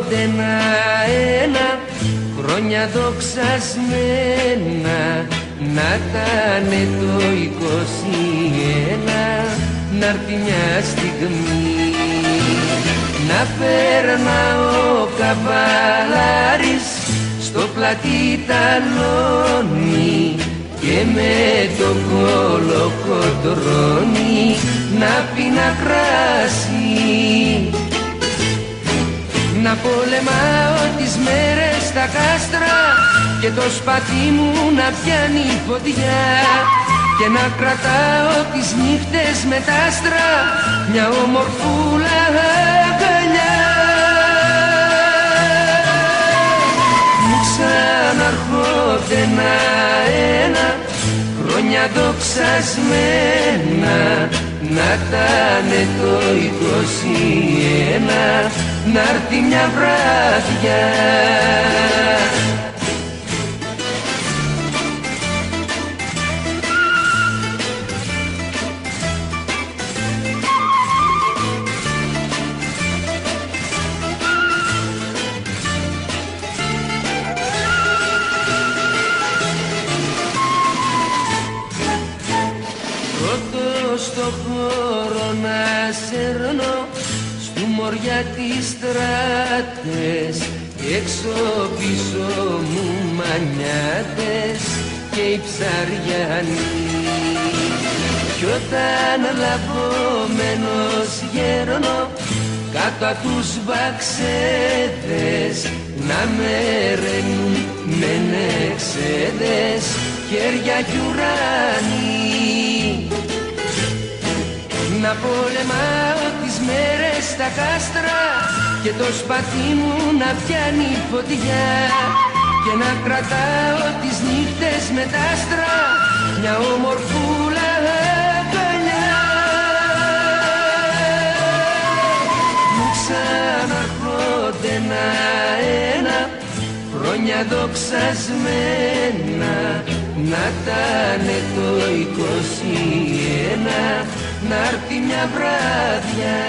έρχονται ένα-ένα, χρόνια δοξασμένα, να τανε το 21, να'ρθει μια στιγμή. Να περνά ο καβαλάρης στο πλατή ταλόνι και με το κολοκοτρώνει να πίνα κράσι. Να πολεμάω τις μέρες στα κάστρα και το σπαθί μου να πιάνει φωτιά και να κρατάω τις νύχτες με τα άστρα μια ομορφούλα αγκαλιά. Μου ξαναρχόνται ένα-ένα, χρόνια δοξασμένα, να τανε το 21, να'ρθει μια βράδια. Πρώτο στο χώρο να σέρνω, στου μωριά τις στράτες, έξω πίσω μου μανιάτες και οι ψαριανοί. Κι όταν λαβωμένος γέρνω, κάτω απ' τους βαξέδες να με ρενούν με νεξέδες, χέρια κι ουράνι. Να πολεμάω τις μέρες στα κάστρα και το σπαθί μου να πιάνει φωτιά και να κρατάω τις νύχτες με τα άστρα μια ομορφούλα αγκαλιά. Μου ξαναρχόνται ένα-ένα, χρόνια δοξασμένα, να τανε το 21, να'ρθει μια βράδια.